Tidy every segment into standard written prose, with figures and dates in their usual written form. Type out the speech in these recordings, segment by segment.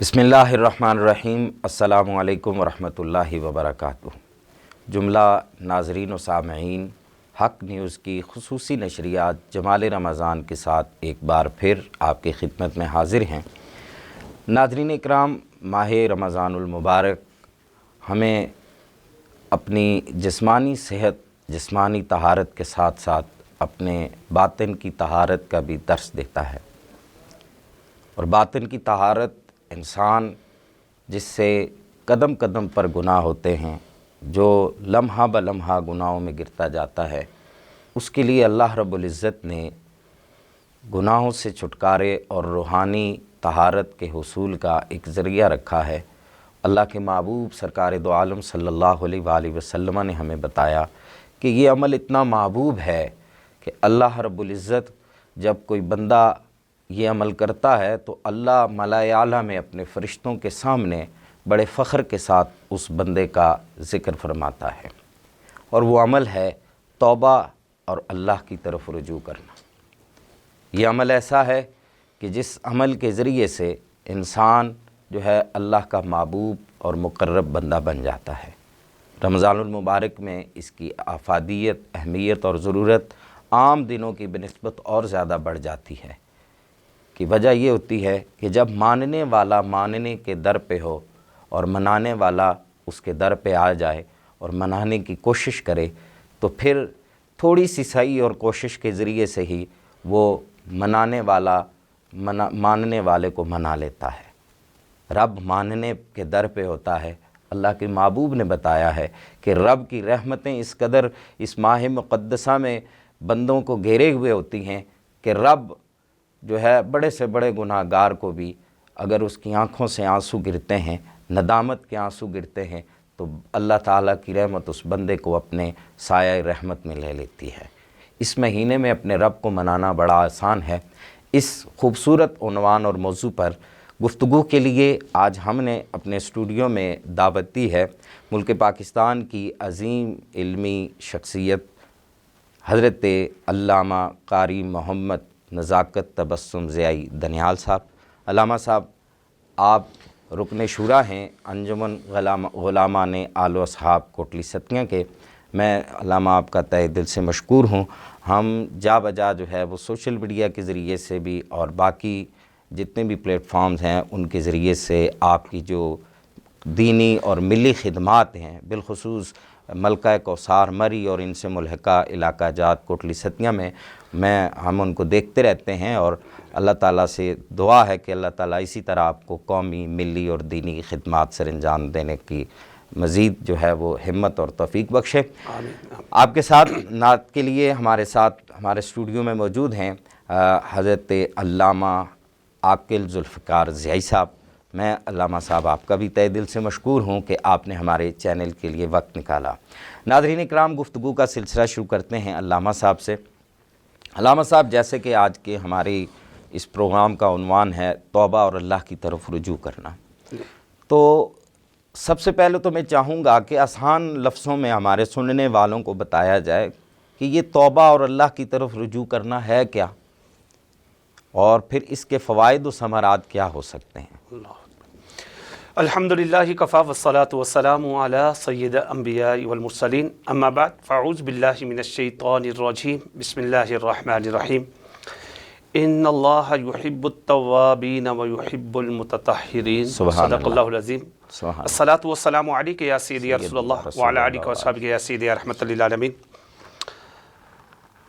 بسم اللہ الرحمن الرحیم۔ السلام علیکم ورحمۃ اللہ وبرکاتہ۔ جملہ ناظرین و سامعین، حق نیوز کی خصوصی نشریات جمال رمضان کے ساتھ ایک بار پھر آپ کی خدمت میں حاضر ہیں۔ ناظرین اکرام، ماہ رمضان المبارک ہمیں اپنی جسمانی صحت، جسمانی طہارت کے ساتھ ساتھ اپنے باطن کی طہارت کا بھی درس دیتا ہے، اور باطن کی طہارت انسان جس سے قدم قدم پر گناہ ہوتے ہیں، جو لمحہ بلمحہ گناہوں میں گرتا جاتا ہے، اس کے لیے اللہ رب العزت نے گناہوں سے چھٹکارے اور روحانی طہارت کے حصول کا ایک ذریعہ رکھا ہے۔ اللہ کے محبوب سرکار دو عالم صلی اللہ علیہ وآلہ وسلم نے ہمیں بتایا کہ یہ عمل اتنا محبوب ہے کہ اللہ رب العزت جب کوئی بندہ یہ عمل کرتا ہے تو اللہ ملائے اعلیٰ میں اپنے فرشتوں کے سامنے بڑے فخر کے ساتھ اس بندے کا ذکر فرماتا ہے، اور وہ عمل ہے توبہ اور اللہ کی طرف رجوع کرنا۔ یہ عمل ایسا ہے کہ جس عمل کے ذریعے سے انسان جو ہے اللہ کا محبوب اور مقرب بندہ بن جاتا ہے۔ رمضان المبارک میں اس کی افادیت، اہمیت اور ضرورت عام دنوں کی بنسبت اور زیادہ بڑھ جاتی ہے، کی وجہ یہ ہوتی ہے کہ جب ماننے والا ماننے کے در پہ ہو اور منانے والا اس کے در پہ آ جائے اور منانے کی کوشش کرے، تو پھر تھوڑی سی سعی اور کوشش کے ذریعے سے ہی وہ منانے والا ماننے والے کو منا لیتا ہے۔ رب ماننے کے در پہ ہوتا ہے۔ اللہ کے محبوب نے بتایا ہے کہ رب کی رحمتیں اس قدر اس ماہ مقدسہ میں بندوں کو گھیرے ہوئے ہوتی ہیں کہ رب جو ہے بڑے سے بڑے گناہ گار کو بھی اگر اس کی آنکھوں سے آنسو گرتے ہیں، ندامت کے آنسو گرتے ہیں، تو اللہ تعالیٰ کی رحمت اس بندے کو اپنے سایہ رحمت میں لے لیتی ہے۔ اس مہینے میں اپنے رب کو منانا بڑا آسان ہے۔ اس خوبصورت عنوان اور موضوع پر گفتگو کے لیے آج ہم نے اپنے اسٹوڈیو میں دعوت دی ہے ملک پاکستان کی عظیم علمی شخصیت حضرت علامہ قاری محمد نزاکت تبسم ضیائی دنیال صاحب۔ علامہ صاحب، آپ رکن شورا ہیں انجمن غلامان آل و اصحاب کوٹلی ستیاں کے۔ میں علامہ آپ کا تہہ دل سے مشکور ہوں۔ ہم جا بجا جو ہے وہ سوشل میڈیا کے ذریعے سے بھی اور باقی جتنے بھی پلیٹ فارمز ہیں ان کے ذریعے سے آپ کی جو دینی اور ملی خدمات ہیں، بالخصوص ملکہ کوثر مری اور ان سے ملحقہ علاقہ جات کوٹلی ستیاں میں ہم ان کو دیکھتے رہتے ہیں، اور اللہ تعالیٰ سے دعا ہے کہ اللہ تعالیٰ اسی طرح آپ کو قومی، ملی اور دینی خدمات سر انجام دینے کی مزید جو ہے وہ ہمت اور توفیق بخشے۔ آپ کے ساتھ نعت کے لیے ہمارے ساتھ ہمارے اسٹوڈیو میں موجود ہیں حضرت علامہ عاقل ذوالفقار ضیائی صاحب۔ میں علامہ صاحب آپ کا بھی تہہ دل سے مشکور ہوں کہ آپ نے ہمارے چینل کے لیے وقت نکالا۔ ناظرین اکرام، گفتگو کا سلسلہ شروع کرتے ہیں علامہ صاحب سے۔ علامہ صاحب، جیسے کہ آج کے ہماری اس پروگرام کا عنوان ہے توبہ اور اللہ کی طرف رجوع کرنا، تو سب سے پہلے تو میں چاہوں گا کہ آسان لفظوں میں ہمارے سننے والوں کو بتایا جائے کہ یہ توبہ اور اللہ کی طرف رجوع کرنا ہے کیا، اور پھر اس کے فوائد و ثمرات کیا ہو سکتے ہیں۔ الحمدللہ کفا والصلاة والسلام علی سید الانبیاء والمرسلین، اما بعد فاعوذ باللہ من الشیطان الرجیم، بسم اللہ الرحمن الرحیم۔ ان اللہ یحب التوابین ویحب المتطہرین، صدق اللہ العظیم۔ الصلاة والسلام علیک یا سیدی یا رسول اللہ وعلی آلک واصحابک یا سیدی یا رحمت للعالمین۔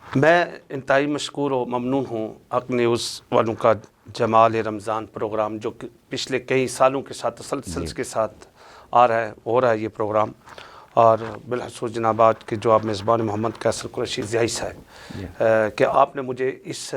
میں انتہائی مشکور و ممنون ہوں حق نیوز والوں کا جمال رمضان پروگرام، جو کہ پچھلے کئی سالوں کے ساتھ تسلسل کے ساتھ آ رہا ہے، ہو رہا ہے یہ پروگرام، اور بالخصوص جناب آج کے جو آپ میزبان محمد قیصر قریشی ضیائی صاحب، کہ آپ نے مجھے اس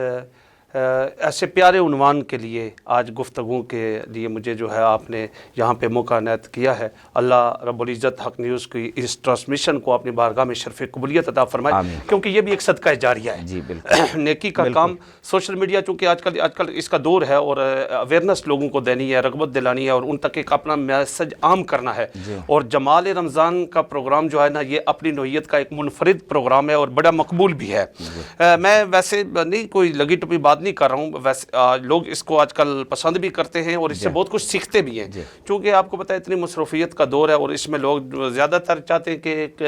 ایسے پیارے عنوان کے لیے آج گفتگو کے لیے مجھے جو ہے آپ نے یہاں پہ موقع عنایت کیا ہے۔ اللہ رب العزت حق نیوز کی اس ٹرانسمیشن کو اپنی بارگاہ میں شرف قبولیت عطا فرمائے، کیونکہ یہ بھی ایک صدقہ جاریہ ہے۔ جی بالکل، نیکی کا کام سوشل میڈیا چونکہ آج کل اس کا دور ہے، اور اویئرنیس لوگوں کو دینی ہے، رغبت دلانی ہے، اور ان تک ایک اپنا میسج عام کرنا ہے۔ اور جمال رمضان کا پروگرام جو ہے نا، یہ اپنی نوعیت کا ایک منفرد پروگرام ہے اور بڑا مقبول بھی ہے۔ میں ویسے نہیں کوئی لگی ٹپی بات نہیں کر رہا ہوں، ویسے لوگ اس کو آج کل پسند بھی کرتے ہیں اور اس سے بہت کچھ سیکھتے بھی ہیں، چونکہ آپ کو پتہ ہے اتنی مصروفیت کا دور ہے اور اس میں لوگ زیادہ تر چاہتے ہیں کہ ایک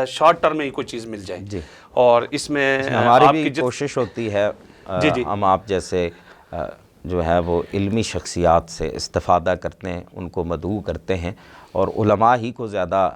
شارٹ ٹرم میں ہی کوئی چیز مل جائے، اور اس میں ہماری بھی کوشش ہوتی ہے ہم آپ جیسے جو ہے وہ علمی شخصیات سے استفادہ کرتے ہیں، ان کو مدعو کرتے ہیں، اور علماء ہی کو زیادہ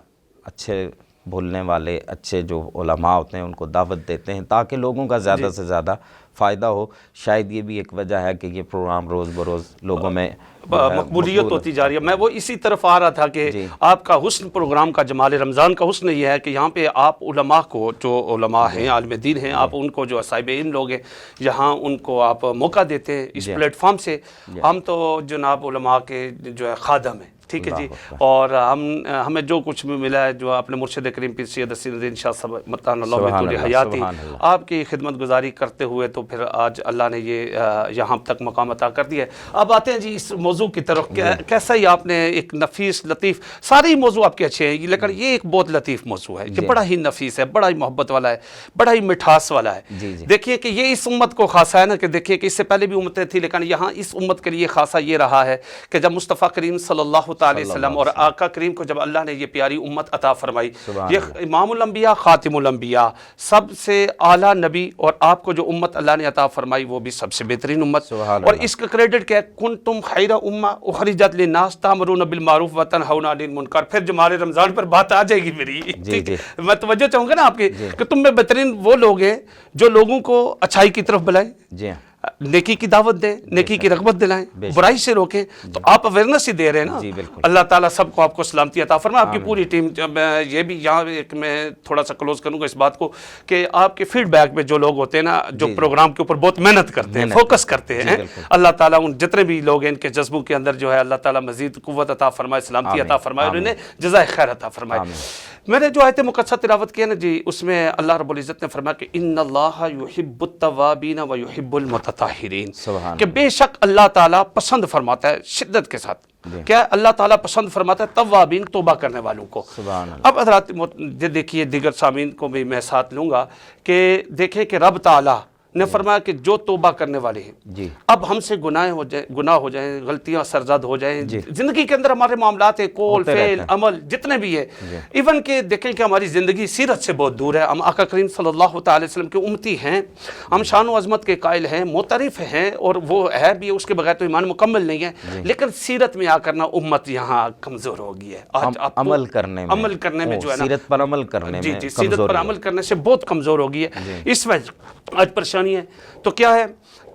اچھے بولنے والے اچھے جو علماء ہوتے ہیں ان کو دعوت دیتے ہیں تاکہ لوگوں کا زیادہ سے زیادہ فائدہ ہو۔ شاید یہ بھی ایک وجہ ہے کہ یہ پروگرام روز بروز لوگوں میں مقبولیت ہوتی جا رہی ہے۔ میں وہ اسی طرف آ رہا تھا کہ آپ کا حسن پروگرام کا، جمال رمضان کا حسن یہ ہے کہ یہاں پہ آپ علماء کو، جو علماء ہیں عالم دین ہیں، آپ ان کو جو صاحب علم لوگ ہیں یہاں ان کو آپ موقع دیتے ہیں اس پلیٹ فارم سے۔ ہم تو جناب علماء کے جو ہے خادم ہیں، ٹھیک ہے جی، اور ہمیں جو کچھ بھی ملا ہے، جو اپنے مرشد کریم پیر سید حسین الدین شاہ صاحب متعین اللہ طول حیاتی آپ کی خدمت گزاری کرتے ہوئے تو پھر آج اللہ نے یہ یہاں تک مقام عطا کر دیا ہے۔ اب آتے ہیں جی اس موضوع کی طرف، کیسا ہی آپ نے ایک نفیس لطیف، سارے موضوع آپ کے اچھے ہیں لیکن یہ ایک بہت لطیف موضوع ہے کہ بڑا ہی نفیس ہے، بڑا ہی محبت والا ہے، بڑا ہی مٹھاس والا ہے۔ دیکھیے کہ یہ اس امت کو خاصا ہے نا، کہ دیکھیے کہ اس سے پہلے بھی امتیں تھیں لیکن یہاں اس امت کے لیے خاصا یہ رہا ہے کہ جب مصطفیٰ کریم صلی اللہ تعالی وسلم اور آقا کریم کو جب اللہ نے یہ پیاری امت عطا فرمائی، یہ امام الانبیاء خاتم الانبیاء سب سے اعلیٰ نبی، اور آپ کو جو امت اللہ نے عطا فرمائی وہ بھی سب سے بہترین امت، اور اس کا کریڈٹ کیا ہے، کنتم خیر امہ اخرجت للناس تأمرون بالمعروف وتنہون عن المنکر۔ پھر جمال رمضان پر بات آ جائے گی میری، میں توجہ چاہوں گا نا آپ کی کہ تم میں بہترین وہ لوگ ہیں جو لوگوں کو اچھائی کی طرف بلائیں، نیکی کی دعوت دیں، نیکی کی رغبت دلائیں، برائی سے روکیں، تو آپ اویئرنس ہی دے رہے ہیں نا۔ اللہ تعالیٰ سب کو آپ کو سلامتی عطا فرمائے، آپ کی پوری ٹیم۔ یہ بھی یہاں میں تھوڑا سا کلوز کروں گا اس بات کو کہ آپ کے فیڈ بیک میں جو لوگ ہوتے ہیں نا، جو پروگرام کے اوپر بہت محنت کرتے ہیں، فوکس کرتے ہیں، اللہ تعالیٰ ان جتنے بھی لوگ ہیں ان کے جذبوں کے اندر جو ہے اللہ تعالیٰ مزید قوت عطا فرمائے، سلامتی عطا فرمائے، اور انہیں جزائے خیر عطا فرمائے۔ میں نے جو آیت مقدسہ تلاوت کی ہے نا جی، اس میں اللہ رب العزت نے فرمایا کہ ان اللہ یحب التوابین و یحب المتطہرین، کہ بے شک اللہ تعالیٰ پسند فرماتا ہے شدت کے ساتھ، کیا اللہ تعالیٰ پسند فرماتا ہے توابین، توبہ کرنے والوں کو۔ اب حضرات دیکھیے دیگر سامعین کو بھی میں ساتھ لوں گا کہ دیکھیں کہ رب تعالیٰ نے فرمایا کہ جو توبہ کرنے والے ہیں، اب ہم سے گناہ ہو جائیں، غلطیاں سرزد ہو جائیں، زندگی کے اندر ہمارے معاملات ہیں، قول فعل عمل جتنے بھی ہیں، ایون کہ دیکھیں کہ ہماری زندگی سیرت سے بہت دور ہے، ہم آقا کریم صلی اللہ تعالی وسلم کے امتی ہیں، ہم شان و عظمت کے قائل ہیں، معترف ہیں، اور وہ ہے بھی، اس کے بغیر تو ایمان مکمل نہیں ہے، لیکن سیرت میں آ کرنا امت یہاں کمزور ہو گئی ہے، عمل کرنے میں جو ہے نا، سیرت پر عمل کرنے میں، سیرت پر عمل کرنے سے بہت کمزور ہو گئی ہے۔ اس وجہ آج پریشانی ہے تو کیا ہے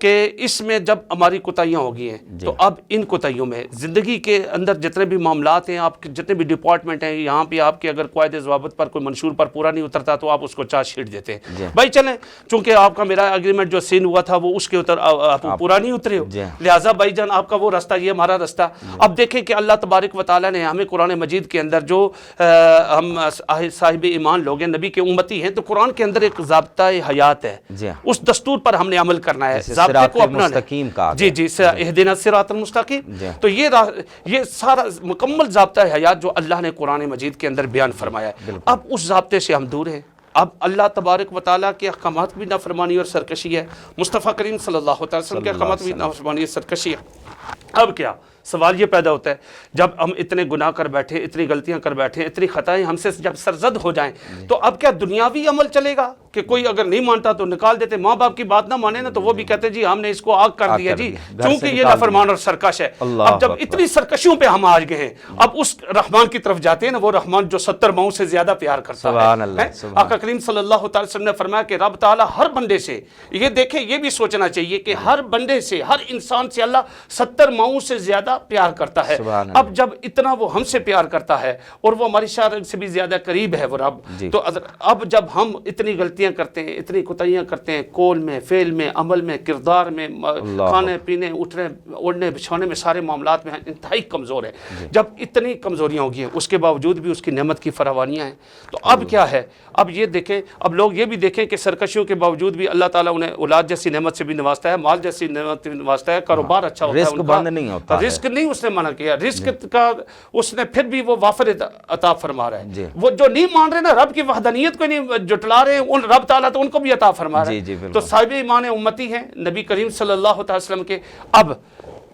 کہ اس میں جب ہماری کوتاہیاں ہو گئی ہیں تو اب ان کوتاہیوں میں زندگی کے اندر جتنے بھی معاملات ہیں، آپ جتنے بھی ڈپارٹمنٹ ہیں، یہاں پہ آپ کے اگر قواعد ضوابط پر کوئی منشور پر پورا نہیں اترتا تو آپ اس کو چارج شیٹ دیتے ہیں، بھائی چلیں چونکہ آپ کا میرا اگریمنٹ جو سین ہوا تھا وہ اس کے اوپر آپ پورا نہیں اترے ہو، لہٰذا بھائی جان آپ کا وہ راستہ، یہ ہمارا راستہ۔ اب دیکھیں کہ اللہ تبارک و تعالیٰ نے ہمیں قرآن مجید کے اندر جو ہم صاحب ایمان لوگ ہیں، نبی کے امتی ہیں، تو قرآن کے اندر ایک ضابطۂ حیات ہے، اس دستور پر ہم نے عمل کرنا ہے، ضابطے کو اپنانا ہے۔ جی اہدنا الصراط المستقیم، تو یہ سارا مکمل ضابطہ حیات جو اللہ نے قرآن مجید کے اندر بیان فرمایا ہے، اب اس ضابطے سے ہم دور ہیں، اب اللہ تبارک و تعالیٰ کے احکامات بھی نافرمانی اور سرکشی ہے، مصطفیٰ کریم صلی اللہ علیہ وسلم کے احکامات بھی نافرمانی اور سرکشی ہے۔ اب کیا سوال یہ پیدا ہوتا ہے، جب ہم اتنے گناہ کر بیٹھے، اتنی غلطیاں کر بیٹھے، اتنی خطائیں ہم سے جب سرزد ہو جائیں تو اب کیا دنیاوی عمل چلے گا کہ کوئی اگر نہیں مانتا تو نکال دیتے، ماں باپ کی بات نہ مانے نا تو وہ بھی کہتے جی ہم نے اس کو آگ کر دیا جی، چونکہ یہ نافرمان اور سرکش ہے۔ اب جب اتنی سرکشیوں پہ ہم آج گئے ہیں، اب اس رحمان کی طرف جاتے ہیں نا، وہ رحمان جو 70 ماؤں سے زیادہ پیار کرتا ہے۔ آقا کریم صلی اللہ تعالی وسلم نے فرمایا کہ رب تعالیٰ ہر بندے سے، یہ دیکھیں یہ بھی سوچنا چاہیے کہ ہر بندے سے، ہر انسان سے اللہ 70 ماؤں سے زیادہ پیار کرتا ہے۔ اب جب اتنا وہ ہم سے پیار کرتا ہے اور وہ ہماری شان سے بھی زیادہ قریب ہے وہ رب، تو اب جب ہم اتنی غلطیاں کرتے ہیں، اتنی کوتاہیاں کرتے ہیں، قول میں، فعل میں، عمل میں، کردار میں، کھانے پینے، اٹھنے اوڑھنے بچھانے میں، سارے معاملات میں انتہائی کمزور ہے، جب اتنی کمزوریاں ہو گئی ہیں اس کے باوجود بھی اس کی نعمت کی فراوانیاں ہیں، تو اب کیا ہے، اب یہ دیکھیں، اب لوگ یہ بھی دیکھیں کہ سرکشیوں کے باوجود بھی اللہ تعالیٰ انہیں اولاد جیسی نعمت سے بھی نوازتا ہے، مال جیسی نعمت سے بھی نوازتا ہے، کاروبار اچھا ہوتا ہے، رزق بند نہیں ہوتا ہے، رزق نہیں اس نے منع کیا، رزق کا اس نے پھر بھی وہ وافر عطا فرما رہا جی۔ ہے۔ وہ جو نہیں مان رہے نا رب کی وحدانیت کو نہیں جٹلا رہے ان رب تعالیٰ تو ان کو بھی عطا فرما رہا جی ہے۔ جی بالکل۔ تو صاحب ایمان امتی ہیں نبی کریم صلی اللہ تعالی وسلم کے، اب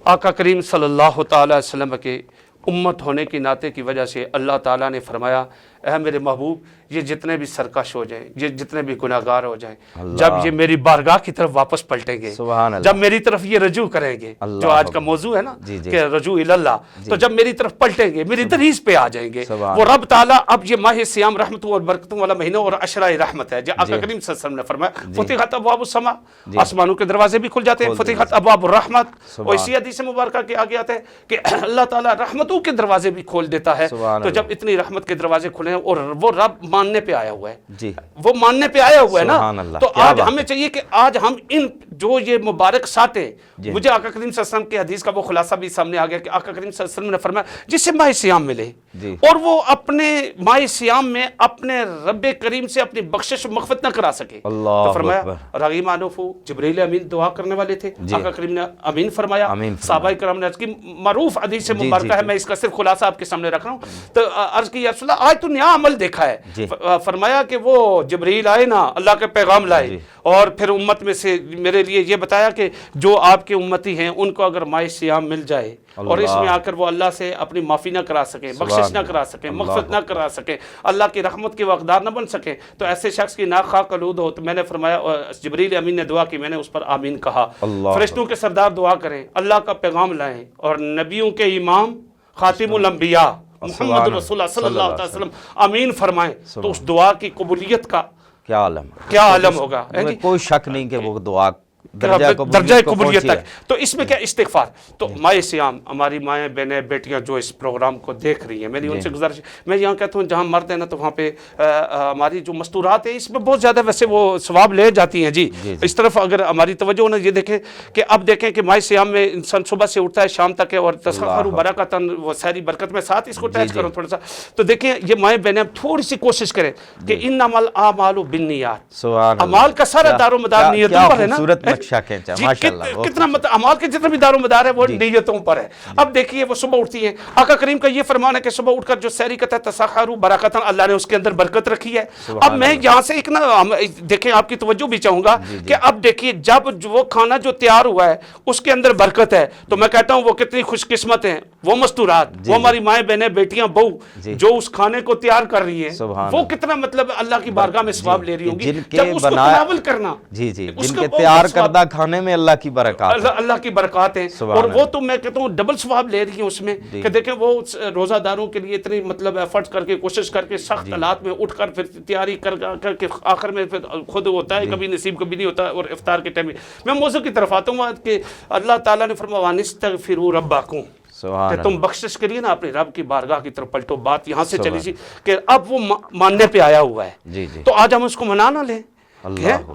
آقا کریم صلی اللہ تعالی وسلم کے امت ہونے کی ناطے کی وجہ سے اللہ تعالیٰ نے فرمایا اے میرے محبوب یہ جتنے بھی سرکش ہو جائیں، یہ جتنے بھی گناہ گار ہو جائیں، جب یہ میری بارگاہ کی طرف واپس پلٹیں گے، سبحان اللہ، جب میری طرف یہ رجوع کریں گے، جو آج کا موضوع ہے نا کہ رجوع اللہ، تو جب میری طرف پلٹیں گے، میری دہلیز پہ آ جائیں گے، وہ رب تعالیٰ اب یہ ماہ سیام رحمتوں اور برکتوں والا مہینہ اور عشرہ رحمت ہے، جو آقا کریم صلی اللہ علیہ وسلم نے فرمایا فتحت ابواب السماء، آسمانوں کے دروازے بھی کھل جاتے ہیں، فتحت ابواب الرحمت، اور اسی حدیث مبارکہ کے آگے آتا ہے کہ اللہ تعالیٰ رحمتوں کے دروازے بھی کھول دیتا ہے۔ تو جب اتنی رحمت کے دروازے کھلے ہیں اور وہ رب ماننے پہ آیا ہوا ہے، جی وہ ماننے پہ آیا ہوا ہے سبحان نا، اللہ، تو کیا آج بات ہمیں چاہیے کہ آج ہم ان جو یہ مبارک ساتیں، جی۔ مجھے آقا کریم صلی اللہ علیہ وسلم کی حدیث کا وہ خلاصہ بھی سامنے آ گیا کہ آقا کریم صلی اللہ علیہ وسلم نے فرمایا جس سے ماہ سیام ملے جی۔ اور وہ اپنے ماہ سیام میں اپنے رب کریم سے اپنی بخشش و مغفرت نہ کرا سکے، اللہ تو فرمایا اکبر، رغیم انفو جبریل امین دعا کرنے والے تھے، آقا کریم نے امین فرمایا، صحابہ کرام نے عرض کی معروف حدیث مبارکہ ہے، میں اس کا صرف خلاصہ آپ کے سامنے رکھ رہا ہوں، تو عرض کی یا رسول اللہ آج تو نیا عمل دیکھا ہے، فرمایا کہ وہ جبریل آئے نا اللہ کے پیغام لائے اور پھر امت میں سے میرے لیے یہ بتایا کہ جو آپ کے امتی ہیں ان کو اگر ماہ سیام مل جائے اور اس میں آ کر وہ اللہ سے اپنی معافی نہ کرا سکیں، بخشش نہ کرا سکیں، مغفرت نہ کرا سکیں، اللہ کی رحمت کے حقدار نہ بن سکیں، تو ایسے شخص کی ناک خاک آلود ہو، تو میں نے فرمایا جبریل امین نے دعا کی، میں نے اس پر آمین کہا، فرشتوں کے سردار دعا کریں، اللہ کا پیغام لائیں اور نبیوں کے امام خاتم الانبیاء محمد رسول اللہ صلی اللہ علیہ وسلم آمین فرمائیں، تو اس دعا کی قبولیت کا کیا عالم، کیا عالم ہوگا، کوئی شک نہیں کہ وہ دعا درجہ قبولیت تک۔ تو اس میں کیا استغفار، تو ماہ سیام ہماری مائیں بہنیں بیٹیاں جو اس پروگرام کو دیکھ رہی ہیں، میری ان سے گزارش، میں یہاں کہتا ہوں جہاں مرد ہیں نا تو وہاں پہ ہماری جو مستورات ہیں اس میں بہت زیادہ ویسے وہ ثواب لے جاتی ہیں جی، اس طرف اگر ہماری توجہ ہونا، یہ دیکھیں کہ اب دیکھیں کہ ماہ سیام میں انسان صبح سے اٹھتا ہے شام تک ہے اور تسخر برکتاً وہ ساری برکت میں ساتھ اس کو ٹیچ کروں تھوڑا سا، تو دیکھیں یہ مائیں بہنیں تھوڑی سی کوشش کریں کہ انما الاعمال بالنیات، اعمال کا سارا دار و مدار نیتوں پر ہے نا، کتنا اعمال کے جتنا بھی دار و مدار ہے وہ نیتوں پر ہے۔ اب دیکھیے وہ صبح اٹھتی ہے، آقا کریم کا یہ فرمان ہے کہ صبح اٹھ کر جو سحری کرتا ہے تسخروا برکتاً، اللہ نے اس کے اندر برکت رکھی ہے۔ اب میں یہاں سے ایک نا دیکھیں آپ کی توجہ بھی چاہوں گا کہ اب دیکھیے جب وہ کھانا جو تیار ہوا ہے اس کے اندر برکت ہے، تو میں کہتا ہوں وہ کتنی خوش قسمت ہیں وہ مستورات، وہ ہماری مائیں بہنیں بیٹیاں بہو جو اس کھانے کو تیار کر رہی ہیں، وہ کتنا مطلب اللہ کی بارگاہ میں ثواب لے رہی ہوں گی جب اس کو تناول کرنا، جی جی جن کے تیار کردہ کھانے میں اللہ کی برکات، اللہ کی برکات ہیں، اور وہ تو میں کہتا ہوں ڈبل ثواب لے رہی ہیں اس میں، کہ دیکھیں وہ روزہ داروں کے لیے اتنی مطلب ایفرٹس کر کے کوشش کر کے سخت حالات میں اٹھ کر پھر تیاری کر کے آخر میں پھر خود ہوتا ہے کبھی نصیب کبھی نہیں ہوتا، اور افطار کے ٹائم میں موضوع کی طرف آتا ہوں کہ اللہ تعالیٰ نے فرمایا وَانِسْتَغْفِرُوا رَبَّكُمْ، کہ تم بخشش کے لیے نا اپنے رب کی بارگاہ کی طرف پلٹو۔ بات یہاں سے چلی سی کہ اب وہ ماننے پہ آیا ہوا ہے، تو آج ہم اس کو منا نہ لیں،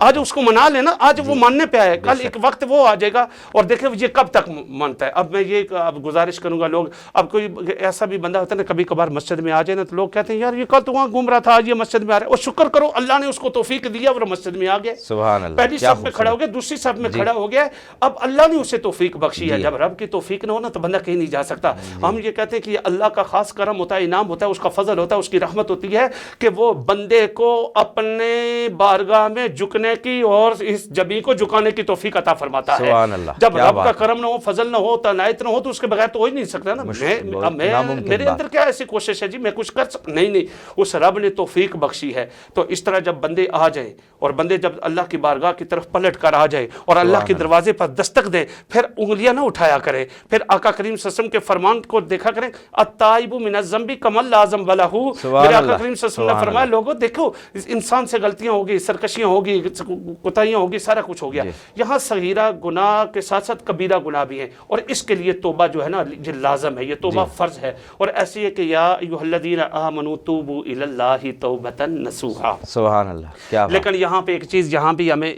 آج اس کو منا لینا، آج وہ ماننے پہ آئے، کل ایک وقت وہ آ جائے گا اور دیکھیں یہ کب تک مانتا ہے۔ اب میں یہ اب گزارش کروں گا، لوگ اب کوئی ایسا بھی بندہ ہوتا ہے نا کبھی کبھار مسجد میں آ جائے نا تو لوگ کہتے ہیں یار یہ کل تو وہاں گھوم رہا تھا آج یہ مسجد میں آ رہا ہے، اور شکر کرو اللہ نے اس کو توفیق دیا اور مسجد میں آ گیا، سبحان اللہ، پہلی صف میں کھڑا ہو گیا، دوسری صف میں کھڑا ہو گیا، اب اللہ نے اسے توفیق بخشی ہے۔ جب رب کی توفیق نہ ہو نا تو بندہ کہیں نہیں جا سکتا۔ ہم یہ کہتے ہیں کہ اللہ کا خاص کرم ہوتا ہے، انعام ہوتا ہے، اس کا فضل ہوتا ہے، اس کی رحمت ہوتی ہے کہ وہ بندے کو اپنے بارگاہ میں جھکنے کی اور اس جبی کو جھکانے کی توفیق عطا فرماتا ہے۔ جب رب کا کرم نہ ہو، فضل نہ ہو، عنایت نہ ہو تو اس کے بغیر تو ہو ہی نہیں سکتا نا۔ میرے اندر کیا ایسی کوشش ہے جی میں کچھ کر نہیں، اس رب نے توفیق بخشی ہے۔ تو اس طرح جب بندے آ جائیں اور بندے جب اللہ کی بارگاہ کی طرف پلٹ کر آ جائے اور اللہ کے دروازے پر دستک دیں، پھر انگلیاں نہ اٹھایا کرے، پھر آقا کریم صلی اللہ علیہ وسلم کے فرمان کو دیکھا کریں، التائب من الذنب کمن لا ذنب لہ۔ میرے آقا کریم صلی اللہ علیہ وسلم نے فرمایا لوگوں دیکھو انسان سے غلطیاں ہوگی، سرکشیاں ہوگی، کوتاہیاں ہوگی، سارا کچھ ہو گیا، یہاں صغیرہ گناہ کے ساتھ ساتھ کبیرہ گناہ بھی ہیں، اور اس کے لیے توبہ جو ہے نا یہ لازم ہے، یہ توبہ فرض ہے، اور ایسی ہے کہ یا ایھا الذین آمنوا توبوا الی اللہ توبۃ نصوحا۔ سبحان اللہ۔ لیکن یہاں پہ ایک چیز یہاں بھی ہمیں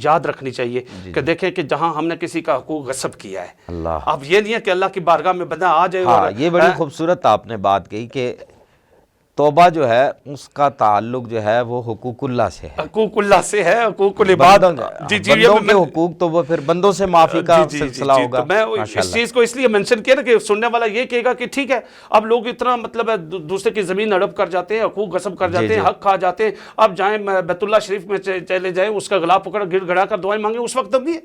یاد رکھنی چاہیے کہ دیکھیں کہ جہاں ہم نے کسی کا حقوق غصب کیا ہے، اب یہ نہیں ہے کہ اللہ کی بارگاہ میں بندہ آ جائے، یہ بڑی خوبصورت آپ نے بات کہی کہ توبہ جو ہے اس کا تعلق جو ہے وہ حقوق اللہ سے ہے، حقوق اللہ سے ہے، حقوق العباد. بندوں کے حقوق تو وہ پھر بندوں سے معافی کا سلسلہ ہوگا. تو میں اس چیز کو اس لیے منشن کیا نا کہ سننے والا یہ کہے گا کہ ٹھیک ہے اب لوگ اتنا مطلب ہے دوسرے کی زمین ہڑپ کر جاتے ہیں، حقوق غصب کر جاتے ہیں، حق کھا جاتے ہیں، اب جائیں بیت اللہ شریف میں چلے جائیں، اس کا گلا پکڑ گڑ گڑا کر دعائیں مانگیں. اس وقت بھی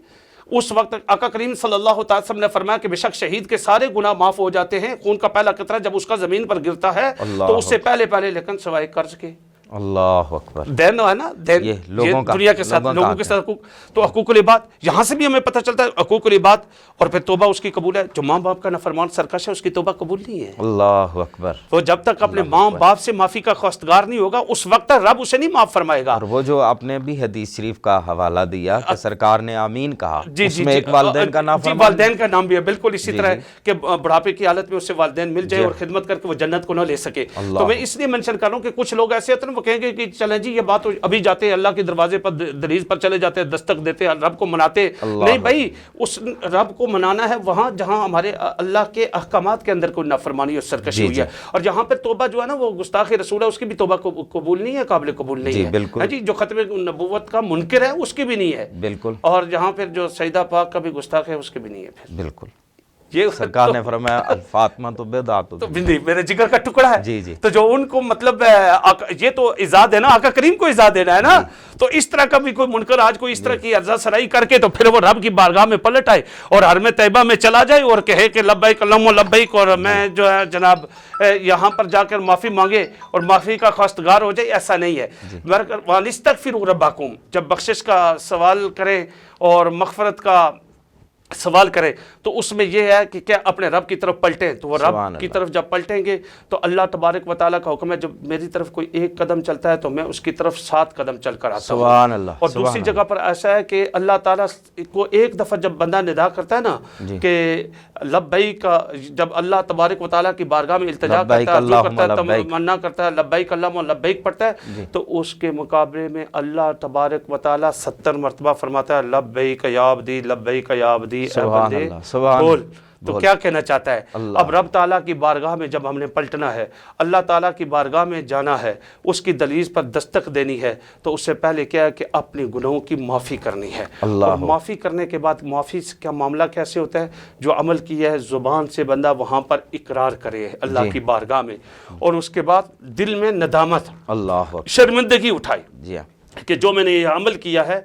اس وقت آقا کریم صلی اللہ تعالی وسلم نے فرمایا کہ بے شک شہید کے سارے گناہ معاف ہو جاتے ہیں، خون کا پہلا قطرہ جب اس کا زمین پر گرتا ہے تو اس سے پہلے لیکن سوائے قرض کے. اللہ اکبر. دین ہے نا، دین یہ لوگوں کا، دنیا کے ساتھ لوگوں کے ساتھ حقوق. تو حقوق العباد یہاں سے بھی ہمیں پتہ چلتا ہے حقوق العباد. اور پھر توبہ اس کی قبول ہے. جو ماں باپ کا نافرمان سرکش ہے اس کی توبہ قبول نہیں ہے. اللہ اکبر. وہ جب تک اپنے ماں باپ سے معافی کا خواستگار نہیں ہوگا اس وقت تک رب اسے نہیں معاف فرمائے گا. اور وہ جو آپ نے بھی حدیث شریف کا حوالہ دیا کہ سرکار نے آمین کہا، اس میں ایک والدین کا نام فرمایا. والدین کا نام بھی ہے بالکل اسی طرح ہے کہ بڑھاپے کی حالت میں اسے والدین مل جائے اور خدمت کر کے وہ جنت کو نہ لے سکے. تو میں اس لیے منشن کر رہا ہوں کہ کچھ لوگ ایسے ہوتے ہیں وہ کہیں گے کہ چلیں جی یہ بات ابھی جاتے ہیں اللہ کے دروازے پر دہلیز پر چلے جاتے ہیں، دستک دیتے ہیں، رب کو مناتے. نہیں بھائی، اس رب کو منانا ہے وہاں جہاں ہمارے اللہ کے احکامات کے اندر کوئی نافرمانی اور سرکشی ہوئی ہے. اور جہاں پہ توبہ جو ہے نا وہ گستاخ رسول ہے اس کی بھی توبہ قبول نہیں ہے، قابل قبول نہیں ہے. جی جو ختم نبوت کا منکر ہے اس کی بھی نہیں ہے بالکل. اور جہاں پھر جو سیدہ پاک کا بھی گستاخ ہے اس کی بھی نہیں ہے بالکل. یہ سرکار نے فرمایا فاطمہ تو بدعت تو میرے جگر کا ٹکڑا ہے. جی جی. تو جو ان کو مطلب یہ تو ایذا دینا آقا کریم کو ایذا دینا ہے نا. تو اس طرح کا بھی کوئی منکر آج کوئی اس طرح کی عرضہ سرائی کر کے تو پھر وہ رب کی بارگاہ میں پلٹ آئے اور حرم طیبہ میں چلا جائے اور کہے کہ لبیک اللہم لبیک، اور میں جو ہے جناب یہاں پر جا کر معافی مانگے اور معافی کا خواستگار ہو جائے. ایسا نہیں ہے. وَلِسْتَغْفِرُوا رَبَّكُمْ، جب بخشش کا سوال کریں اور مغفرت کا سوال کریں تو اس میں یہ ہے کہ کیا اپنے رب کی طرف پلٹیں. تو وہ رب کی طرف جب پلٹیں گے تو اللہ تبارک و تعالیٰ کا حکم ہے جب میری طرف کوئی ایک قدم چلتا ہے تو میں اس کی طرف 7 قدم چل کر آتا ہوں. سبحان اللہ. اور دوسری جگہ پر ایسا ہے کہ اللہ تعالیٰ کو ایک دفعہ جب بندہ ندا کرتا ہے نا کہ لبیک، جب اللہ تبارک و تعالیٰ کی بارگاہ میں التجا کرتا ہے، عرض کرتا ہے، تمنا کرتا ہے، لبیک اللہم لبیک پڑھتا ہے، تو اس کے مقابلے میں اللہ تبارک و تعالیٰ 70 مرتبہ فرماتا ہے لبیک یا عبدی، لبیک یا عبدی. سبحان اللہ. سبحان بول تو کیا کہنا چاہتا ہے. اب رب تعالیٰ کی بارگاہ میں جب ہم نے پلٹنا ہے، اللہ تعالیٰ کی بارگاہ میں جانا ہے، اس کی دہلیز پر دستک دینی ہے، تو اس سے پہلے کیا ہے کہ اپنے گناہوں کی معافی کرنی ہے. اور معافی کرنے کے بعد معافی کا معاملہ کیسے ہوتا ہے؟ جو عمل کیا ہے زبان سے بندہ وہاں پر اقرار کرے اللہ کی بارگاہ میں، اور اس کے بعد دل میں ندامت، شرمندگی اٹھائے کہ جو میں نے یہ عمل کیا ہے،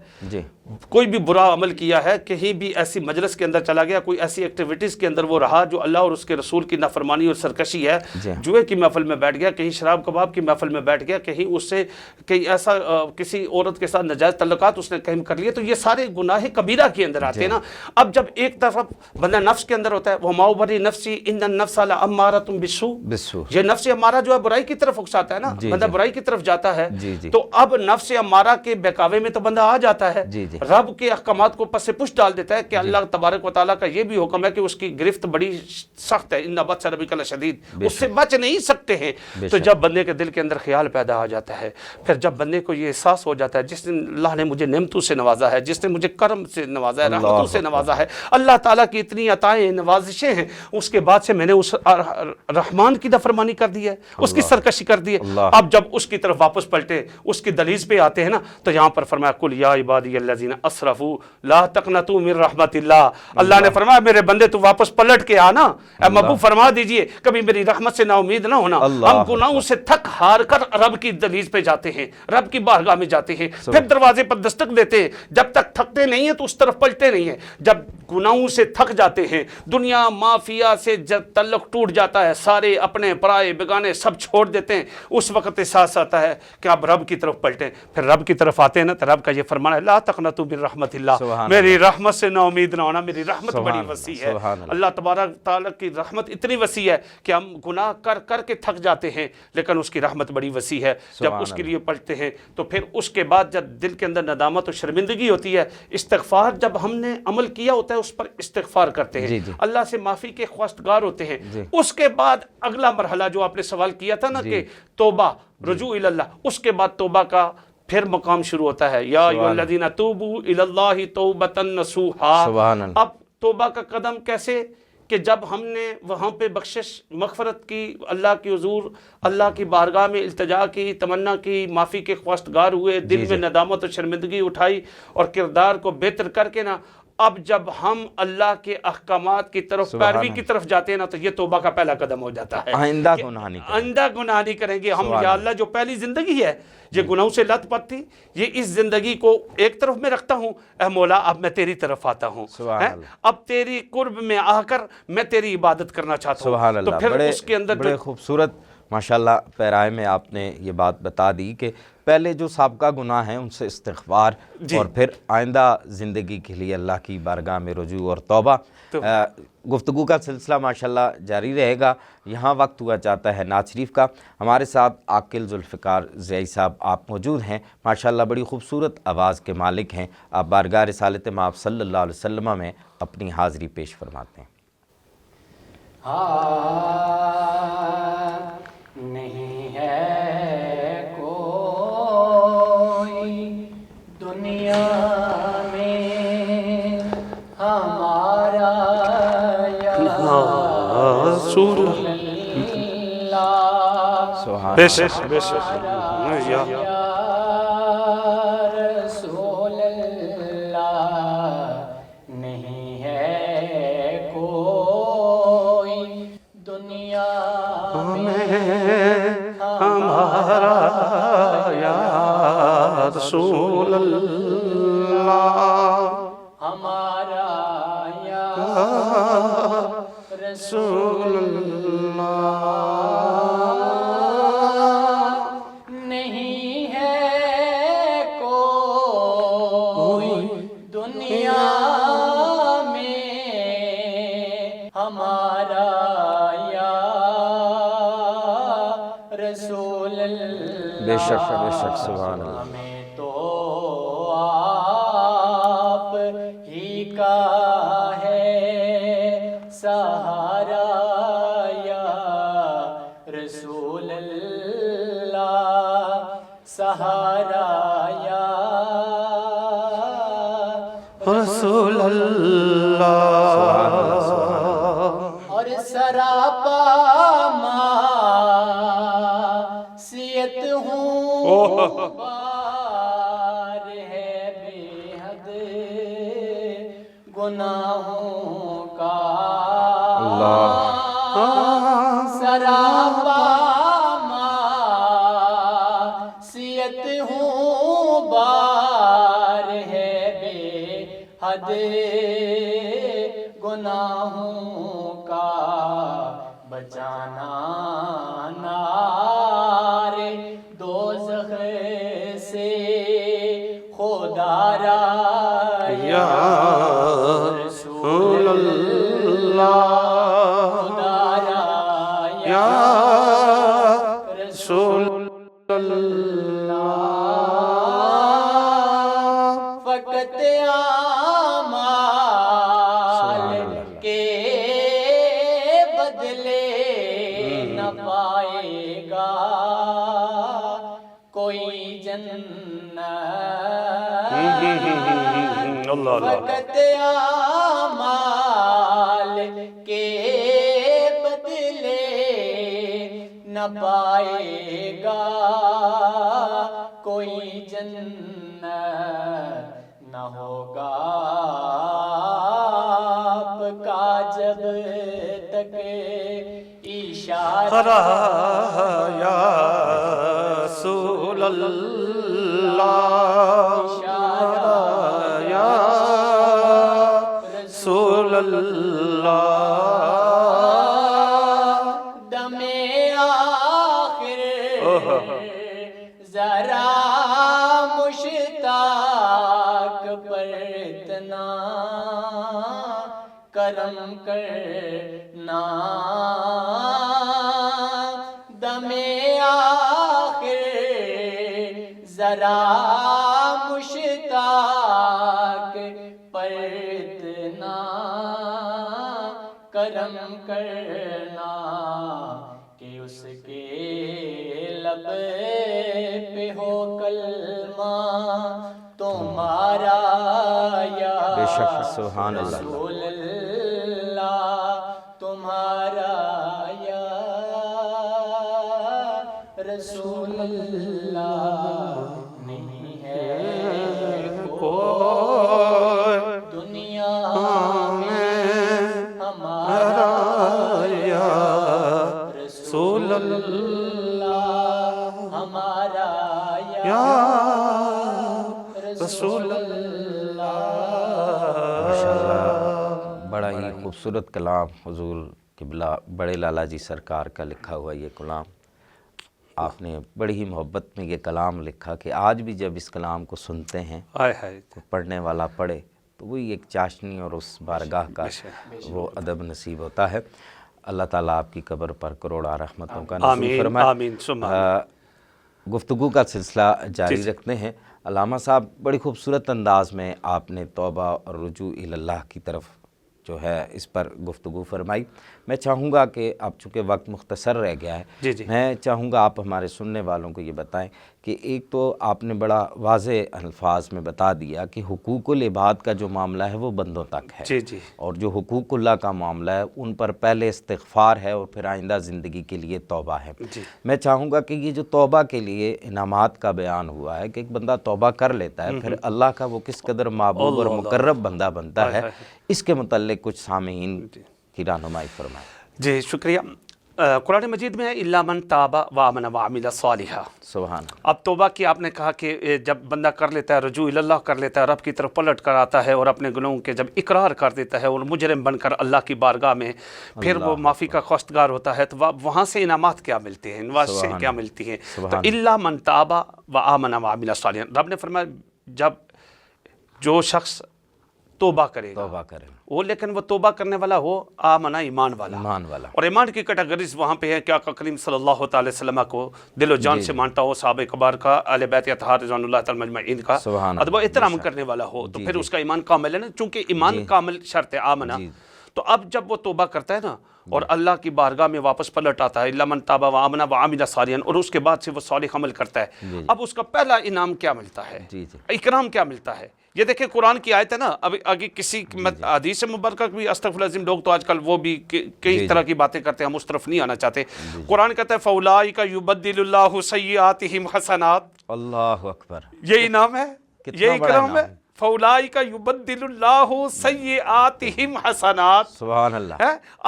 کوئی بھی برا عمل کیا ہے، کہیں بھی ایسی مجلس کے اندر چلا گیا، کوئی ایسی ایکٹیویٹیز کے اندر وہ رہا جو اللہ اور اس کے رسول کی نافرمانی اور سرکشی ہے، جوئے کی محفل میں بیٹھ گیا، کہیں شراب کباب کی محفل میں بیٹھ گیا، کہیں اس سے کہیں ایسا کسی عورت کے ساتھ ناجائز تعلقات اس نے کہیں کر لیے، تو یہ سارے گناہ کبیرہ کے اندر آتے ہیں نا. اب جب ایک طرف بندہ نفس کے اندر ہوتا ہے، وہ ماؤ بری نفسی ان النفس لامارۃ بالسوء، یہ نفس امارہ جو ہے برائی کی طرف اکساتا ہے نا، بندہ برائی کی طرف جاتا ہے. تو اب نفس امارہ کے بہکاوے میں تو بندہ آ جاتا ہے، رب کے احکامات کو پس پش ڈال دیتا ہے کہ اللہ تبارک و تعالیٰ کا یہ بھی حکم ہے کہ اس کی گرفت بڑی سخت ہے، ان بطش ربک لشدید، اس سے بچ نہیں سکتے ہیں. تو جب بندے کے دل کے اندر خیال پیدا آ جاتا ہے، پھر جب بندے کو یہ احساس ہو جاتا ہے جس نے اللہ نے مجھے نعمتوں سے نوازا ہے، جس نے مجھے کرم سے نوازا ہے، رحمتوں سے نوازا ہے، اللہ تعالیٰ کی اتنی عطائیں نوازشیں ہیں، اس کے بعد سے میں نے اس رحمان کی نافرمانی کر دی ہے، اس کی سرکشی کر دی ہے. اب جب اس کی طرف واپس پلٹے، اس کی دہلیز پہ آتے ہیں نا، تو یہاں پر فرمایا قل یا عبادی الذین اسرفوا لا تقنطوا من رحمت اللہ. اللہ نے فرمایا میرے بندے تو واپس پلٹ کے آنا، اے محبوب فرما دیجئے کبھی میری رحمت سے نا امید نہ ہونا. ہم گناہوں سے تھک ہار کر رب کی دہلیز پہ جاتے ہیں، رب کی بارگاہ میں جاتے ہیں، پھر دروازے پر دستک دیتے ہیں. جب تک تھکتے نہیں ہیں تو اس طرف پلٹے نہیں ہیں. جب گناہوں سے تھک جاتے ہیں، دنیا مافیا سے جب تعلق ٹوٹ جاتا ہے، سارے اپنے پرائے بیگانے سب چھوڑ دیتے ہیں، اس وقت احساس آتا ہے کہ اب رب کی طرف پلٹیں. پھر رب کی طرف آتے ہیں نا، تو رب کا یہ فرمان ہے لا تقنطوا من رحمت اللہ، میری رحمت سے نا امید نہ ہونا، میری رحمت بڑی وسیع ہے. اللہ تبارک تعالیٰ کی رحمت اتنی وسیع ہے کہ ہم گناہ کر کر کے تھک جاتے ہیں، لیکن اس کی رحمت بڑی وسیع ہے. جب اس کے لیے پلٹتے ہیں تو پھر اس کے بعد جب دل کے اندر ندامت اور شرمندگی ہوتی ہے، استغفار جب ہم نے عمل کیا ہوتا ہے اس پر استغفار کرتے ہیں، اللہ سے معافی کے خواستگار ہوتے ہیں. اس کے بعد اگلا مرحلہ جو آپ نے سوال کیا تھا نا کہ توبہ، رجوع الی اللہ، اس کے بعد توبہ کا پھر مقام شروع ہوتا ہے. یا ایھا الذین توبوا الی اللہ توبۃ نصوحا. اب توبہ کا قدم کیسے کہ جب ہم نے وہاں پہ بخشش مغفرت کی، اللہ کی حضور اللہ کی بارگاہ میں التجا کی، تمنا کی، معافی کے خواستگار ہوئے، دل میں ندامت اور شرمندگی اٹھائی اور کردار کو بہتر کر کے نا، اب جب ہم اللہ کے احکامات کی طرف پیروی کی طرف جاتے ہیں نا، تو یہ توبہ کا پہلا قدم ہو جاتا ہے، آئندہ گناہ نہیں کریں گے، آئندہ گناہ نہیں کریں گے ہم۔ یا اللہ جو پہلی زندگی ہے یہ گناہوں سے لت پت تھی، یہ اس زندگی کو ایک طرف میں رکھتا ہوں، اے مولا اب میں تیری طرف آتا ہوں، اب تیری قرب میں آ کر میں تیری عبادت کرنا چاہتا ہوں۔ سبحان اللہ، تو پھر اس کے اندر بڑے خوبصورت ماشاءاللہ پیرائے میں آپ نے یہ بات بتا دی کہ پہلے جو سابقہ گناہ ہیں ان سے استغفار، اور پھر آئندہ زندگی کے لیے اللہ کی بارگاہ میں رجوع اور توبہ۔ گفتگو کا سلسلہ ماشاءاللہ جاری رہے گا، یہاں وقت ہوا چاہتا ہے نعت شریف کا۔ ہمارے ساتھ عاقل ذوالفقار زئی صاحب آپ موجود ہیں، ماشاءاللہ بڑی خوبصورت آواز کے مالک ہیں، آپ بارگاہ رسالت مآب صلی اللہ علیہ وسلم میں اپنی حاضری پیش فرماتے ہیں۔ نہیں ہے کوئی دنیا میں ہمارا یا رسول اللہ، بے شک بے شک یا یا رسول اللہ، نہیں ہے کوئی دنیا ہمارا یا رسول اللہ، ہمارا یا رسول اللہ، نہیں ہے کوئی دنیا میں ہمارا یا رسول اللہ، بے شک بے شک، سبحان اللہ۔ ہمیں تو آپ ہی کا ہے سہارا یا رسول اللہ، سہارا یا رسول اللہ، اور سراپا معصیت ہوں بار ہے بے حد گناہوں کا، سراپا معصیت ہوں بار ہے بے حد گناہوں کا، بچانا نار دوزخ سے خدا را یا رسول اللہ، خدا را یا رسول اللہ، فقط کے بدلے نہ پائے گا کوئی جنت، فقط اعمال کے بدلے نہ پائے گا کوئی جنت، نہ ہوگا آپ کا جب تک اشارہ یا رسول اللہ، اشارہ یا رسول اللہ، دم آخر ذرا مشتاق پر اتنا کرم کرنا، دم آخر ذرا مشتاق پر اتنا کرم کرنا کہ اس کے لب پہ ہو کلمہ تمہارا یا بے شک، سبحان اللہ۔ رسول اللہ، رسول اللہ نہیں ہے کوئی دنیا میں ہمارا یا رسول اللہ ہمارا یا رسول اللہ۔ ماشاءاللہ، بڑا ہی خوبصورت کلام حضور قبلہ بڑے لالا جی سرکار کا لکھا ہوا یہ کلام، آپ نے بڑی ہی محبت میں یہ کلام لکھا کہ آج بھی جب اس کلام کو سنتے ہیں کوئی پڑھنے والا پڑھے تو وہی ایک چاشنی اور اس بارگاہ کا وہ ادب نصیب ہوتا ہے۔ اللہ تعالیٰ آپ کی قبر پر کروڑا رحمتوں کا نزول فرمائے۔ آمین ثم آمین۔ گفتگو کا سلسلہ جاری رکھتے ہیں۔ علامہ صاحب، بڑی خوبصورت انداز میں آپ نے توبہ اور رجوع اللہ کی طرف جو ہے اس پر گفتگو فرمائی۔ میں چاہوں گا کہ اب چونکہ وقت مختصر رہ گیا ہے، میں چاہوں گا آپ ہمارے سننے والوں کو یہ بتائیں کہ ایک تو آپ نے بڑا واضح الفاظ میں بتا دیا کہ حقوق العباد کا جو معاملہ ہے وہ بندوں تک ہے، اور جو حقوق اللہ کا معاملہ ہے ان پر پہلے استغفار ہے اور پھر آئندہ زندگی کے لیے توبہ ہے۔ میں چاہوں گا کہ یہ جو توبہ کے لیے انعامات کا بیان ہوا ہے کہ ایک بندہ توبہ کر لیتا ہے، پھر اللہ کا وہ کس قدر محبوب اور مقرب بندہ بنتا ہے، اس کے متعلق کچھ سامعین کی رہنمائی فرمائیں۔ جی شکریہ۔ قرآن مجید میں ہے الا من تاب وآمن وعمل صالحا۔ سبحان۔ اب توبہ کی آپ نے کہا کہ جب بندہ کر لیتا ہے، رجوع اللہ کر لیتا ہے، رب کی طرف پلٹ کر آتا ہے اور اپنے گناہوں کے جب اقرار کر دیتا ہے اور مجرم بن کر اللہ کی بارگاہ میں پھر وہ معافی کا خواستگار ہوتا ہے، تو وہاں سے انعامات کیا ملتے ہیں، انواع سے کیا ملتی ہیں؟ تو الا من تاب وآمن وعمل صالحا، رب نے فرمایا جب جو شخص توبہ کرے گا وہ، لیکن وہ توبہ کرنے والا ہو آمنا ایمان والا، اور ایمان کی کیٹیگریز وہاں پہ ہے کہ آقا کریم صلی اللہ تعالی وسلم کو دل و جان سے مانتا ہو، صحابہ کبار کا، اہل بیت اطہار رضوان اللہ تعالی مجمعین کا ادب و احترام کرنے والا ہو، تو پھر اس کا ایمان کامل ہے نا، چونکہ ایمان کامل شرط ہے آمنا۔ تو اب جب وہ توبہ کرتا ہے نا اور اللہ کی بارگاہ میں واپس پلٹ آتا ہے، الا من تاب وآمن وعمل صالحا، اور اس کے بعد سے وہ صالح عمل کرتا ہے، اب اس کا پہلا انعام کیا ملتا ہے، اکرام کیا ملتا ہے؟ یہ دیکھیں قرآن کی آیت ہے نا، اب آگے کسی حدیث مبارکہ بھی استغفر العظیم، لوگ تو آج کل وہ بھی کئی طرح کی باتیں کرتے ہیں، ہم اس طرف نہیں آنا چاہتے۔ قرآن کہتا ہے فَأُولَٰئِکَ يُبَدِّلُ اللَّهُ سَیِّئَاتِهِمْ حَسَنَات۔ اللہ اکبر، یہ انعام ہے، یہ اکرام ہے۔ فَأُولَٰئِکَ يُبَدِّلُ اللَّهُ سَیِّئَاتِهِمْ حَسَنَات۔ سبحان اللہ۔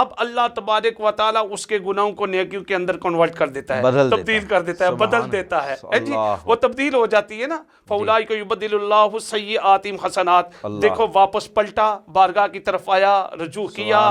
اب اللہ تبارک و تعالیٰ اس کے گناہوں کو نیکیوں کے اندر کنورٹ کر دیتا ہے، تبدیل کر دیتا ہے، بدل دیتا ہے، جی وہ تبدیل ہو جاتی ہے نا۔ فَأُولَٰئِکَ يُبَدِّلُ اللَّهُ سَیِّئَاتِهِمْ حَسَنَات، دیکھو واپس پلٹا، بارگاہ کی طرف آیا، رجوع کیا،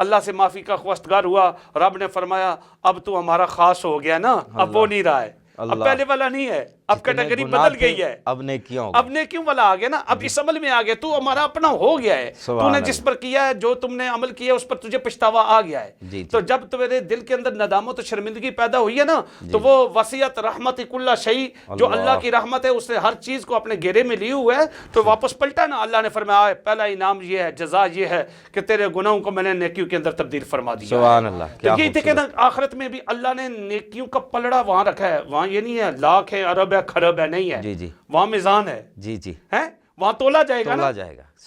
اللہ سے معافی کا خواستگار ہوا، رب نے فرمایا اب تو ہمارا خاص ہو گیا نا، اب وہ نہیں رہا ہے، اب پہلے والا نہیں ہے، اب کیٹیگری بدل گئی ہے، اب نیکیوں والا آ گیا نا، اب اس عمل میں آ گیا، تو ہمارا اپنا ہو گیا ہے، تو نے جس پر کیا ہے، جو تم نے عمل کیا ہے اس پر تجھے پچھتاوا آ گیا ہے۔ تو جب تمہارے دل کے اندر ندامت و شرمندگی پیدا ہوئی ہے نا، تو وہ وسعت رحمت کل شیء، جو اللہ کی رحمت ہے اس نے ہر چیز کو اپنے گھیرے میں لیے ہوئے ہے، تو واپس پلٹا نا، اللہ نے فرمایا پہلا انعام یہ ہے، جزا یہ ہے کہ تیرے گناہوں کو میں نے نیکیوں کے اندر تبدیل فرما دیا۔ سبحان اللہ۔ تو یہ دیکھیں نا، آخرت میں بھی اللہ نے نیکیوں کا پلڑا وہاں رکھا ہے، وہاں یہ نہیں ہے لاکھ ہے، ارب ہے، خرب ہے، نہیں ہے، وہاں میزان ہے، وہاں تولا جائے گا نا،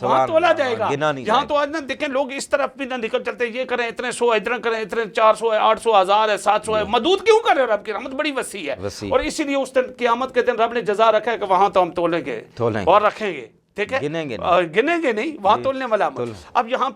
وہاں تولا جائے گا۔ یہاں تو آج نا دیکھیں لوگ اس طرف بھی نہ نکل چلتے، یہ کریں اتنے 100 ادھر کریں، اتنے 400 ہے، 800 1000 ہے، 700 ہے، مدود کیوں کر رہے ہیں؟ رب کی رحمت بڑی وسیع ہے، اور اسی لیے اس دن قیامت کے دن رب نے جزا رکھا ہے کہ وہاں تو ہم تولیں گے اور رکھیں گے، ٹھیک ہے، گنیں گے نہیں، وہاں تولنے والا عمل۔ اب یہاں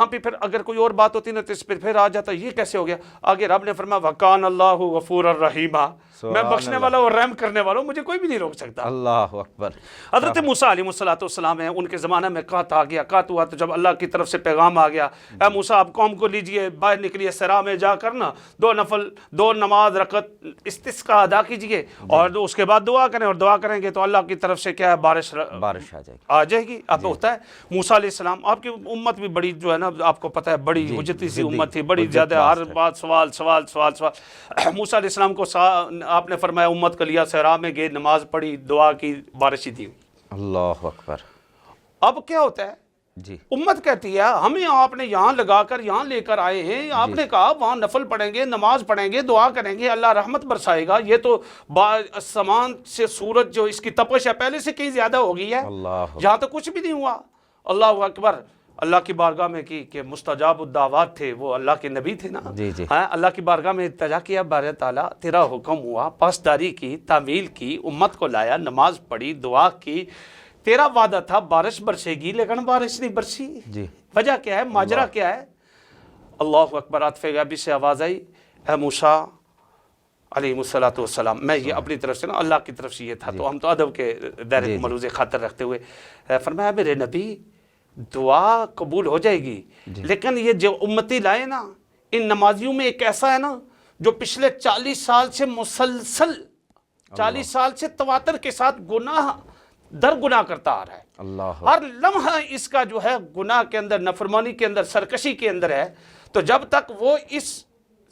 پہ پھر اگر کوئی اور بات ہوتی نا تو اس پہ پھر آ جاتا یہ کیسے ہو گیا؟ آگے رب نے فرمایا وَكَانَ اللَّهُ غَفُورًا رَحِيمًا، میں بخشنے والا اور رحم کرنے والا ہوں، مجھے کوئی بھی نہیں روک سکتا۔ اللہ اکبر۔ حضرت موسیٰ علیہ السلام ہیں، ان کے زمانہ میں قحط آ گیا، قحط ہوا تو جب اللہ کی طرف سے پیغام آ گیا، اے موسیٰ آپ قوم کو لیجئے، باہر نکلیے، صحرا میں جا کر نا 2 نماز رکعت استسقاء ادا کیجئے، اور اس کے بعد دعا کریں، اور دعا کریں گے تو اللہ کی طرف سے کیا ہے، بارش آ جائے گی۔ اب ہوتا ہے موسیٰ علیہ السلام، آپ کی امت بھی بڑی جو ہے نا، آپ کو پتہ ہے بڑی حجتی سی امت تھی، بڑی زیادہ، ہر بات سوال۔ موسیٰ علیہ السلام کو آپ نے فرمایا امت کو لیا، صحرا میں گئے، نماز پڑھی، دعا کی، بارش دی۔ اللہ اکبر۔ اب کیا ہوتا ہے، امت کہتی ہے ہمیں آپ نے یہاں لگا کر یہاں لے کر آئے ہیں، آپ نے کہا وہاں نفل پڑھیں گے، نماز پڑھیں گے، دعا کریں گے، اللہ رحمت برسائے گا، یہ تو آسمان سے سورج جو اس کی تپش ہے پہلے سے کہیں زیادہ ہو گئی ہے، یہاں تو کچھ بھی نہیں ہوا۔ اللہ اکبر۔ اللہ کی بارگاہ میں کی کہ مستجاب الدعوات تھے، وہ اللہ کے نبی تھے نا، جی جی ہاں اللہ کی بارگاہ میں التجا کیا، بار تعالیٰ تیرا حکم ہوا، پاسداری کی، تعمیل کی، امت کو لایا، نماز پڑھی، دعا کی، تیرا وعدہ تھا بارش برسے گی لیکن بارش نہیں برسی، جی وجہ کیا ہے، ماجرا کیا ہے؟ اللہ اکبر، عاطف غیبی سے آواز آئی، اے موسیٰ علیہ الصلوۃ والسلام، میں یہ اپنی طرف سے نا، اللہ کی طرف سے یہ تھا تو ہم تو ادب کے دائرے کو ملوز خاطر رکھتے ہوئے فرمایا میرے نبی دعا قبول ہو جائے گی، لیکن یہ جو امتی لائے نا، ان نمازیوں میں ایک ایسا ہے نا جو پچھلے 40 سال سے مسلسل 40 سال سے تواتر کے ساتھ گناہ در گناہ کرتا آ رہا ہے، اللہ ہر لمحہ اس کا جو ہے گناہ کے اندر، نافرمانی کے اندر، سرکشی کے اندر ہے، تو جب تک وہ اس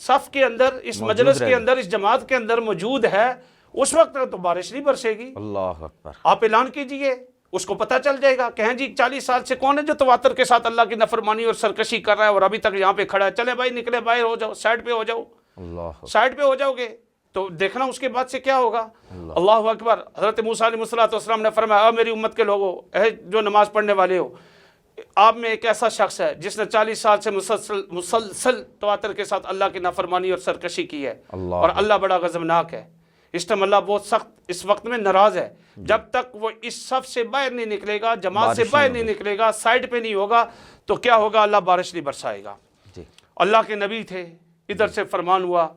صف کے اندر، اس مجلس کے اندر، اس جماعت کے اندر موجود ہے، اس وقت تک تو بارش نہیں برسے گی۔ اللہ اکبر، آپ اعلان کیجئے، اس کو پتہ چل جائے گا کہ ہیں جی 40 سال سے کون ہے جو تواتر کے ساتھ اللہ کی نافرمانی اور سرکشی کر رہا ہے اور ابھی تک یہاں پہ کھڑا ہے، چلے بھائی نکلے باہر ہو جاؤ، سائڈ پہ ہو جاؤ، اللہ سائڈ پہ ہو جاؤ گے تو دیکھنا اس کے بعد سے کیا ہوگا۔ اللہ اکبر۔ حضرت موسیٰ علیہ السلام نے فرمایا، میری امت کے لوگوں، اے جو نماز پڑھنے والے ہو، آپ میں ایک ایسا شخص ہے جس نے 40 سال سے مسلسل تواتر کے ساتھ اللہ کی نافرمانی اور سرکشی کی ہے، اور اللہ بڑا غضبناک ہے، اس ٹائم اللہ بہت سخت اس وقت میں ناراض ہے، جب تک وہ اس صف سے باہر نہیں نکلے گا، جماعت سے باہر نہیں نکلے گا، سائڈ پہ نہیں ہوگا تو کیا ہوگا، اللہ بارش نہیں برسائے گا۔ اللہ کے نبی تھے، ادھر سے فرمان ہوا،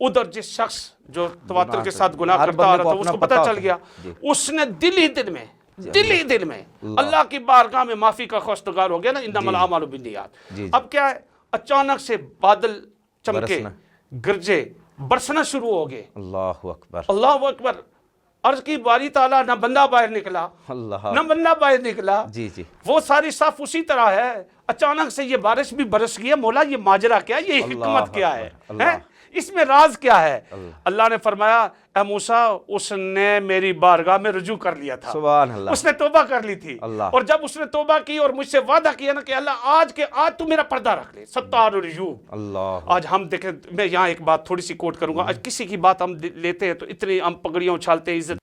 ادھر جس شخص جو تواتر کے ساتھ گناہ کرتا آ رہا تھا اس کو پتہ چل گیا، اس نے دل ہی دل میں اللہ کی بارگاہ میں معافی کا خواستگار ہو گیا نا، انما الاعمال بالنیات۔ اب کیا ہے، اچانک سے بادل چمکے، گرجے برسنا شروع ہو گئے، اللہ اکبر، اللہ اکبر۔ عرض کی باری تعالیٰ، نہ بندہ باہر نکلا، نہ بندہ باہر نکلا، جی جی، وہ ساری صف اسی طرح ہے، اچانک سے یہ بارش بھی برس گئی ہے۔ مولا یہ ماجرا کیا ہے، یہ حکمت کیا ہے، اس میں راز کیا ہے؟ اللہ نے فرمایا، اے موسیٰ اس نے میری بارگاہ میں رجوع کر لیا تھا، سبحان اللہ، اس نے توبہ کر لی تھی، اور جب اس نے توبہ کی اور مجھ سے وعدہ کیا نا کہ اللہ آج تو میرا پردہ رکھ لے، ستار العیوب۔ اللہ، آج ہم دیکھیں، میں یہاں ایک بات تھوڑی سی کوٹ کروں گا، آج کسی کی بات ہم لیتے ہیں تو اتنی ہم پگڑیاں اچھالتے ہیں، عزت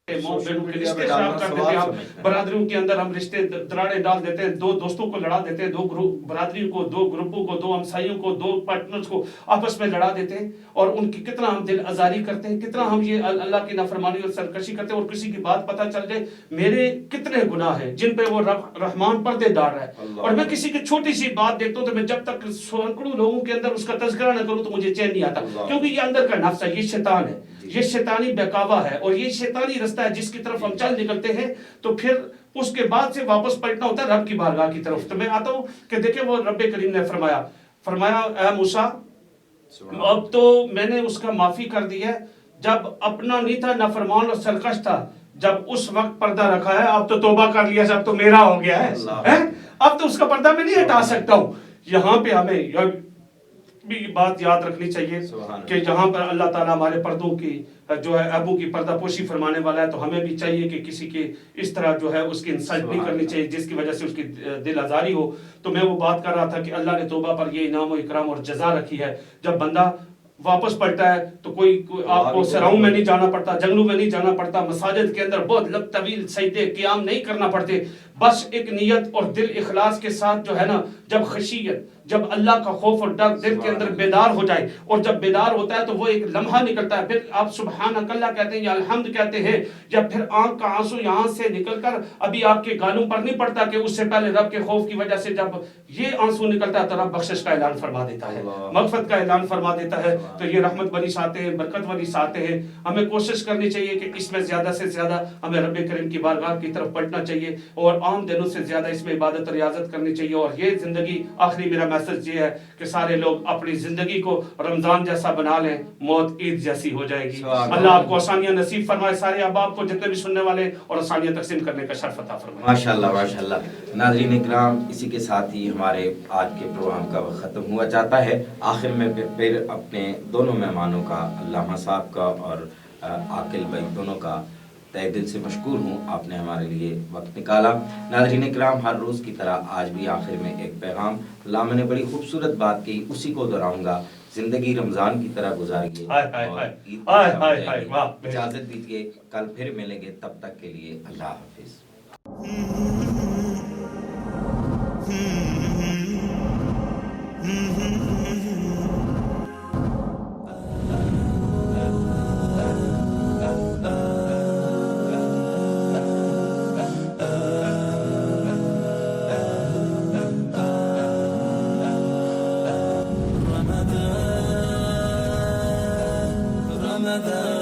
رشتے خراب کر دیتے ہیں، برادریوں کے اندر ہم رشتے دراڑے ڈال دیتے ہیں، دو دوستوں کو لڑا دیتے ہیں، دو برادریوں کو، دو گروپوں کو، دو ہمسائیوں کو، دو پارٹنرز کو آپس میں لڑا دیتے ہیں، اور ان کی کتنا ہم دل آزاری کرتے ہیں، کتنا ہم یہ اللہ کی نافرمانی اور سرکشی کرتے ہیں، اور کسی کی بات پتہ چل جائے، میرے کتنے گناہ ہیں جن پہ وہ رحمان پردے ڈال رہا ہے، اور میں کسی کی چھوٹی سی بات دیکھتا ہوں تو میں جب تک سینکڑوں لوگوں کے اندر اس کا تذکرہ نہ کروں تو مجھے چین نہیں آتا، کیونکہ یہ اندر کا نفس ہے، یہ شیطان ہے، یہ شیطانی بہکاوا ہے، اور یہ شیطانی رستہ ہے جس کی طرف ہم چل نکلتے ہیں، تو پھر اس کے بعد سے واپس پلٹنا ہوتا ہے رب کی بارگاہ کی طرف۔ تو میں آتا ہوں کہ دیکھیں وہ رب کریم نے فرمایا اے موسیٰ اب تو میں نے اس کا معافی کر دی ہے، جب اپنا نہیں تھا، نافرمان اور سرکش تھا، جب اس وقت پردہ رکھا ہے، اب تو توبہ کر لیا، اب تو میرا ہو گیا ہے، اب تو اس کا پردہ میں نہیں ہٹا سکتا ہوں۔ یہاں پہ ہمیں بھی بات یاد رکھنی چاہیے کہ جہاں پر اللہ تعالیٰ ہمارے پردوں کی جو ہے عیبوں کی پردہ پوشی فرمانے والا ہے، تو ہمیں بھی چاہیے کہ کسی کے اس طرح جو ہے اس کی انسلٹ نہیں کرنی چاہیے جس کی وجہ سے اس کی دل آزاری ہو۔ تو میں وہ بات کر رہا تھا کہ اللہ نے توبہ پر یہ انعام و اکرام اور جزا رکھی ہے، جب بندہ واپس پلٹا ہے تو کوئی آپ کو سراؤں میں نہیں جانا پڑتا، جنگلوں میں نہیں جانا پڑتا، مساجد کے اندر بہت لب طویل سجدے قیام نہیں کرنا پڑتے، بس ایک نیت اور دل اخلاص کے ساتھ جو ہے نا، جب خشیت، جب اللہ کا خوف اور ڈر دل کے اندر بیدار ہو جائے، اور جب بیدار ہوتا ہے تو وہ ایک لمحہ نکلتا ہے، پھر آپ سبحانک اللہ کہتے ہیں یا الحمد کہتے ہیں، یا پھر آنکھ کا آنسو یہاں سے نکل کر ابھی آپ کے گالوں پر نہیں پڑتا کہ اس سے پہلے رب کے خوف کی وجہ سے جب یہ آنسو نکلتا ہے تو رب بخشش کا اعلان فرما دیتا ہے، مغفرت کا اعلان فرما دیتا ہے۔ تو یہ رحمت والی ساتیں ہیں، برکت والی ساتیں ہیں، ہمیں کوشش کرنی چاہیے کہ اس میں زیادہ سے زیادہ ہمیں رب کریم کی بارگاہ کی طرف پلٹنا چاہیے، اور عام دنوں سے زیادہ اس میں عبادت اور ریاضت کرنی چاہیے۔ اور یہ زندگی، آخری میرا میسج یہ ہے کہ سارے لوگ اپنی زندگی کو رمضان جیسا بنا لیں، موت عید جیسی ہو جائے گی۔ اللہ آپ کو آسانیاں نصیب فرمائے، سارے احباب کو جتنے بھی سننے والے، اور آسانیاں تقسیم کرنے کا شرف عطا فرمائے۔ ماشاءاللہ ماشاءاللہ۔ ناظرین اکرام، اسی کے ساتھ ہی ہمارے آج کے پروگرام کا وقت ختم ہوا چاہتا ہے۔ آخر میں پھر اپنے دونوں مہمانوں کا، علامہ صاحب کا اور عاقل بھائی دونوں کا تہ دل سے مشکور ہوں، آپ نے ہمارے لیے وقت نکالا۔ ناظرین اکرام، ہر روز کی طرح آج بھی آخر میں ایک پیغام، علامہ نے بڑی خوبصورت بات کی، اسی کو دہراؤں گا، زندگی رمضان کی طرح گزاریے اور عید اجازت دیجیے، کل پھر ملیں گے، تب تک کے لیے اللہ حافظ۔ المدى